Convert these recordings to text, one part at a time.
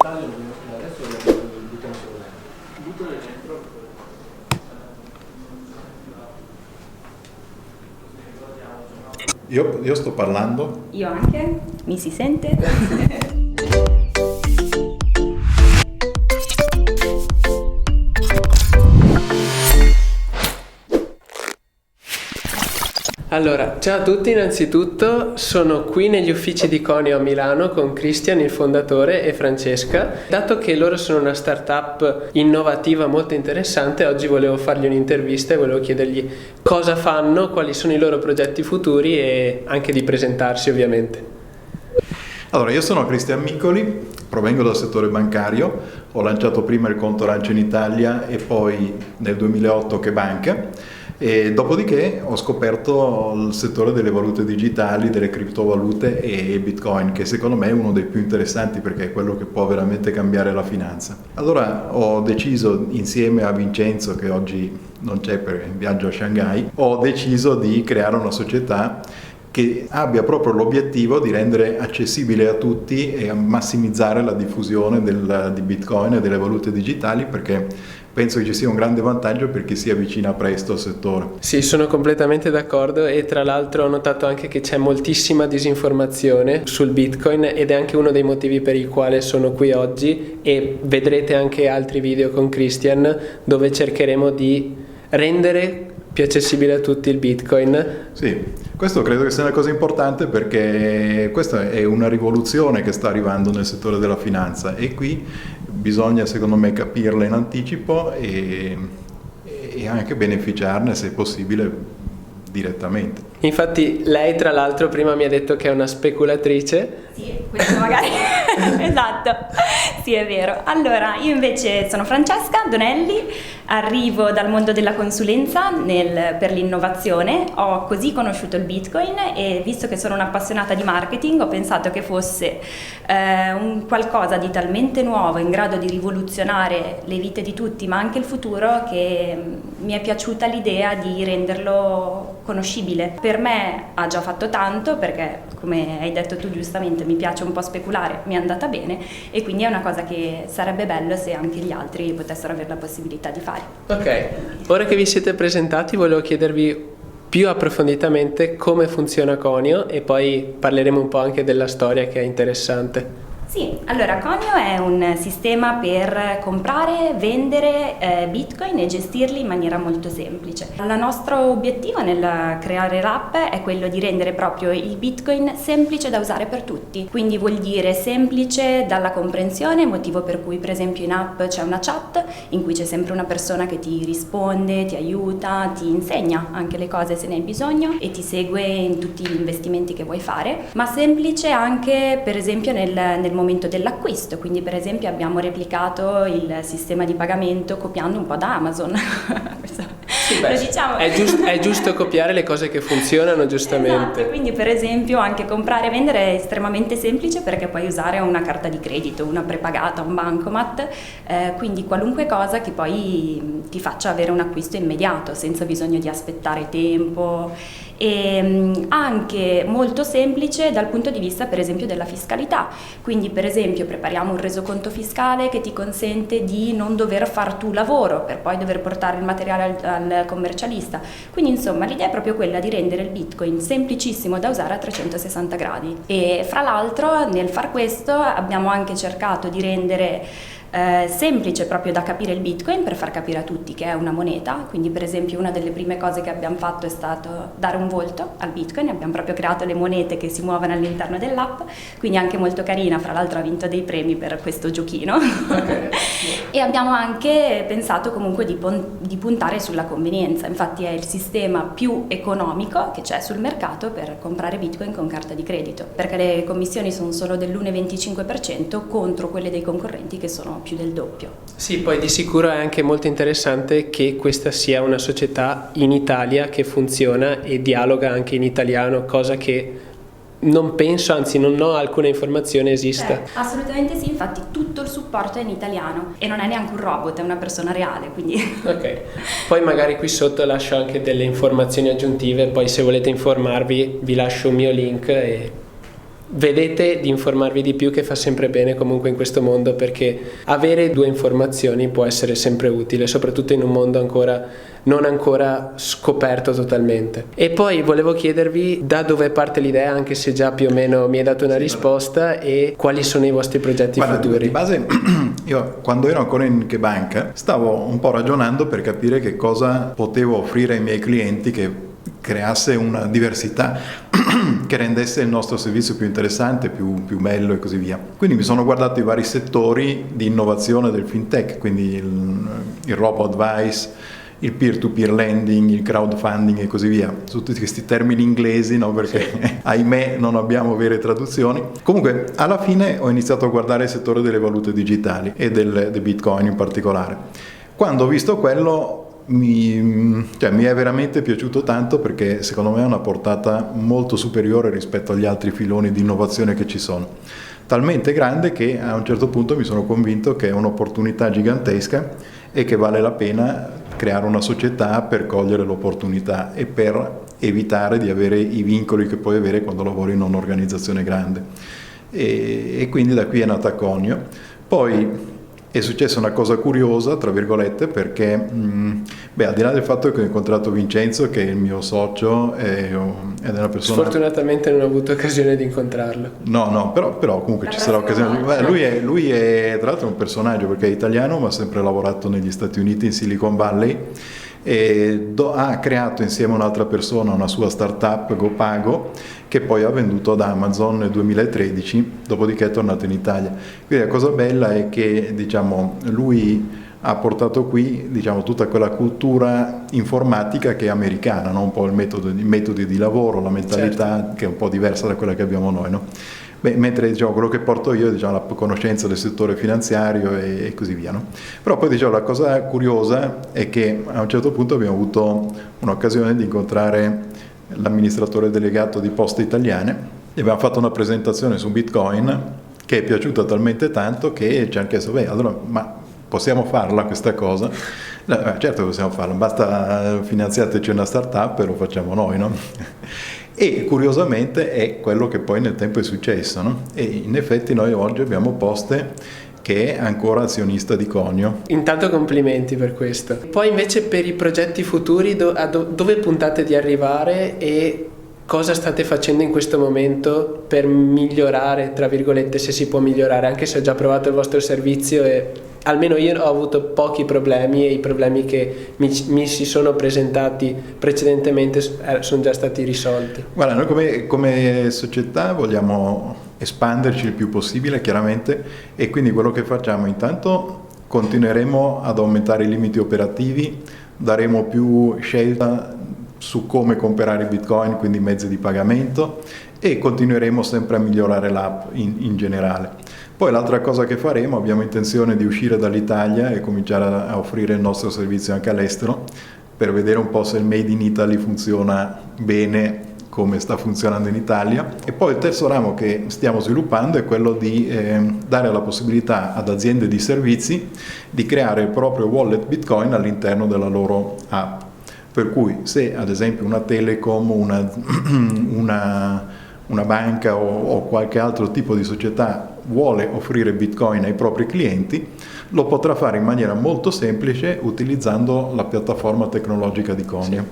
taglio adesso buttiamo solo dentro. Buttalo dentro. Io sto parlando. Io anche. Mi si sente? Allora, ciao a tutti, innanzitutto sono qui negli uffici di Conio a Milano con Christian, il fondatore, e Francesca. Dato che loro sono una startup innovativa molto interessante, oggi volevo fargli un'intervista e volevo chiedergli cosa fanno, quali sono i loro progetti futuri e anche di presentarsi ovviamente. Allora, io sono Cristian Miccoli, provengo dal settore bancario, ho lanciato prima il conto Arancio in Italia e poi nel 2008 Che Banca. E dopodiché ho scoperto il settore delle valute digitali, delle criptovalute e Bitcoin, che secondo me è uno dei più interessanti perché è quello che può veramente cambiare la finanza. Allora ho deciso, insieme a Vincenzo, che oggi non c'è per il viaggio a Shanghai, ho deciso di creare una società che abbia proprio l'obiettivo di rendere accessibile a tutti e a massimizzare la diffusione di Bitcoin e delle valute digitali, perché penso che ci sia un grande vantaggio per chi si avvicina presto al settore. Sì, sono completamente d'accordo e tra l'altro ho notato anche che c'è moltissima disinformazione sul Bitcoin ed è anche uno dei motivi per il quale sono qui oggi, e vedrete anche altri video con Christian dove cercheremo di rendere più accessibile a tutti il Bitcoin. Sì, questo credo che sia una cosa importante perché questa è una rivoluzione che sta arrivando nel settore della finanza e qui bisogna secondo me capirla in anticipo e anche beneficiarne se possibile direttamente. Infatti lei tra l'altro prima mi ha detto che è una speculatrice. Sì, questo magari esatto, sì è vero. Allora, io invece sono Francesca Donelli, arrivo dal mondo della consulenza per l'innovazione, ho così conosciuto il Bitcoin e visto che sono un'appassionata di marketing ho pensato che fosse un qualcosa di talmente nuovo, in grado di rivoluzionare le vite di tutti ma anche il futuro, che mi è piaciuta l'idea di renderlo conoscibile. Per me ha già fatto tanto perché, come hai detto tu giustamente, mi piace un po' speculare, mi è andata bene e quindi è una cosa che sarebbe bello se anche gli altri potessero avere la possibilità di fare. Ok, ora che vi siete presentati volevo chiedervi più approfonditamente come funziona Conio e poi parleremo un po' anche della storia che è interessante. Sì, allora Conio è un sistema per comprare, vendere Bitcoin e gestirli in maniera molto semplice. Il nostro obiettivo nel creare l'app è quello di rendere proprio il Bitcoin semplice da usare per tutti, quindi vuol dire semplice dalla comprensione, motivo per cui per esempio in app c'è una chat in cui c'è sempre una persona che ti risponde, ti aiuta, ti insegna anche le cose se ne hai bisogno e ti segue in tutti gli investimenti che vuoi fare, ma semplice anche per esempio nel momento dell'acquisto, quindi per esempio abbiamo replicato il sistema di pagamento copiando un po' da Amazon. Sì, beh, diciamo. È giusto copiare le cose che funzionano, giustamente. Esatto, quindi per esempio anche comprare e vendere è estremamente semplice perché puoi usare una carta di credito, una prepagata, un bancomat, quindi qualunque cosa che poi ti faccia avere un acquisto immediato senza bisogno di aspettare tempo. E anche molto semplice dal punto di vista per esempio della fiscalità, quindi per esempio prepariamo un resoconto fiscale che ti consente di non dover far tu lavoro per poi dover portare il materiale al commercialista, quindi insomma l'idea è proprio quella di rendere il Bitcoin semplicissimo da usare a 360 gradi e fra l'altro nel far questo abbiamo anche cercato di rendere semplice proprio da capire il Bitcoin per far capire a tutti che è una moneta, quindi per esempio una delle prime cose che abbiamo fatto è stato dare un volto al Bitcoin, abbiamo proprio creato le monete che si muovono all'interno dell'app, quindi anche molto carina, fra l'altro ha vinto dei premi per questo giochino. Okay. E abbiamo anche pensato comunque di puntare sulla convenienza, infatti è il sistema più economico che c'è sul mercato per comprare Bitcoin con carta di credito, perché le commissioni sono solo dell'1,25% contro quelle dei concorrenti che sono più del doppio. Sì, poi di sicuro è anche molto interessante che questa sia una società in Italia che funziona e dialoga anche in italiano, cosa che non penso, anzi non ho alcuna informazione esista. Assolutamente sì, infatti tutto il supporto è in italiano e non è neanche un robot, è una persona reale, quindi... Ok, poi magari qui sotto lascio anche delle informazioni aggiuntive, poi se volete informarvi vi lascio un mio link e vedete di informarvi di più, che fa sempre bene comunque in questo mondo, perché avere due informazioni può essere sempre utile, soprattutto in un mondo non ancora scoperto totalmente. E poi volevo chiedervi da dove parte l'idea, anche se già più o meno mi hai dato una risposta, e quali sono i vostri progetti futuri. Di base io quando ero ancora in Banca stavo un po' ragionando per capire che cosa potevo offrire ai miei clienti che creasse una diversità che rendesse il nostro servizio più interessante, più bello e così via. Quindi mi sono guardato i vari settori di innovazione del fintech, quindi il robo-advice, il peer-to-peer lending, il crowdfunding e così via, su tutti questi termini inglesi, no? Perché ahimè non abbiamo vere traduzioni. Comunque alla fine ho iniziato a guardare il settore delle valute digitali e del Bitcoin in particolare. Quando ho visto quello mi è veramente piaciuto tanto, perché secondo me ha una portata molto superiore rispetto agli altri filoni di innovazione che ci sono, talmente grande che a un certo punto mi sono convinto che è un'opportunità gigantesca e che vale la pena creare una società per cogliere l'opportunità e per evitare di avere i vincoli che puoi avere quando lavori in un'organizzazione grande, e quindi da qui è nata Conio. Poi è successa una cosa curiosa, tra virgolette, perché al di là del fatto che ho incontrato Vincenzo, che è il mio socio ed è una persona... Sfortunatamente non ho avuto occasione di incontrarlo. No, però comunque ci sarà occasione. Lui è tra l'altro un personaggio, perché è italiano ma ha sempre lavorato negli Stati Uniti, in Silicon Valley, e ha creato insieme a un'altra persona una sua startup, GoPago, che poi ha venduto ad Amazon nel 2013, dopodiché è tornato in Italia. Quindi la cosa bella è che lui ha portato qui tutta quella cultura informatica che è americana, no? Un po' i metodi di lavoro, la mentalità, certo, che è un po' diversa da quella che abbiamo noi, no? Mentre quello che porto io è la conoscenza del settore finanziario e così via, no? Però poi la cosa curiosa è che a un certo punto abbiamo avuto un'occasione di incontrare l'amministratore delegato di Poste Italiane e abbiamo fatto una presentazione su Bitcoin che è piaciuta talmente tanto che ci hanno chiesto: allora, ma possiamo farla questa cosa? Certo che possiamo farla, basta finanziateci una startup e lo facciamo noi, no? E curiosamente è quello che poi nel tempo è successo, no? E in effetti noi oggi abbiamo Poste che è ancora azionista di Conio. Intanto complimenti per questo. Poi invece per i progetti futuri dove puntate di arrivare e cosa state facendo in questo momento per migliorare, tra virgolette, se si può migliorare, anche se ho già provato il vostro servizio e almeno io ho avuto pochi problemi, e i problemi che mi si sono presentati precedentemente sono già stati risolti. Guarda, noi come società vogliamo espanderci il più possibile, chiaramente, e quindi quello che facciamo intanto continueremo ad aumentare i limiti operativi, daremo più scelta su come comprare Bitcoin, quindi mezzi di pagamento, e continueremo sempre a migliorare l'app in generale. Poi l'altra cosa che faremo, abbiamo intenzione di uscire dall'Italia e cominciare a offrire il nostro servizio anche all'estero, per vedere un po' se il Made in Italy funziona bene come sta funzionando in Italia. E poi il terzo ramo che stiamo sviluppando è quello di dare la possibilità ad aziende di servizi di creare il proprio wallet Bitcoin all'interno della loro app. Per cui se ad esempio una telecom, una banca o qualche altro tipo di società vuole offrire Bitcoin ai propri clienti, lo potrà fare in maniera molto semplice utilizzando la piattaforma tecnologica di Conio,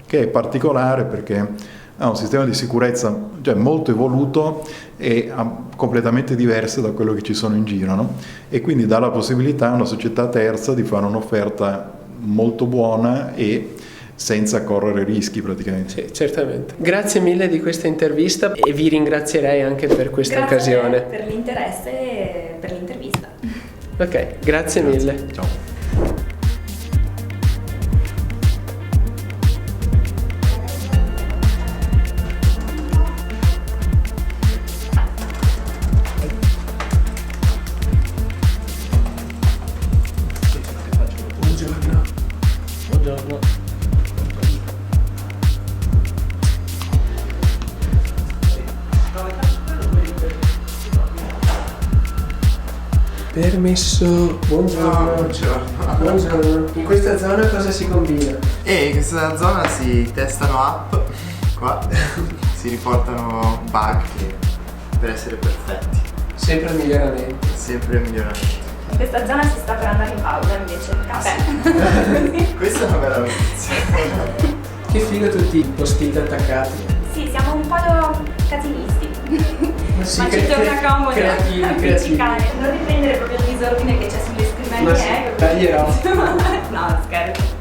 che è particolare perché ha un sistema di sicurezza molto evoluto e completamente diverso da quello che ci sono in giro, no? E quindi dà la possibilità a una società terza di fare un'offerta molto buona e senza correre rischi praticamente. Sì, certamente. Grazie mille di questa intervista e vi ringrazierei anche per questa occasione. Grazie per l'interesse e per l'intervista. Ok, grazie mille. Ciao. Buongiorno. Permesso. Buongiorno. Buongiorno. In questa zona cosa si combina? In questa zona si testano app, qua si riportano bug che per essere perfetti, Sempre miglioramento. sempre miglioramento. In questa zona si sta per andare in pausa invece, caffè. Questa è una bella notizia. Che figo tutti i post-it attaccati. Sì, siamo un po' casinisti, sì, ma ci torna comodo creativi. appiccicare, non riprendere proprio il disordine che c'è sulle scrivanie. Ma sì, taglierò. No, scherzo.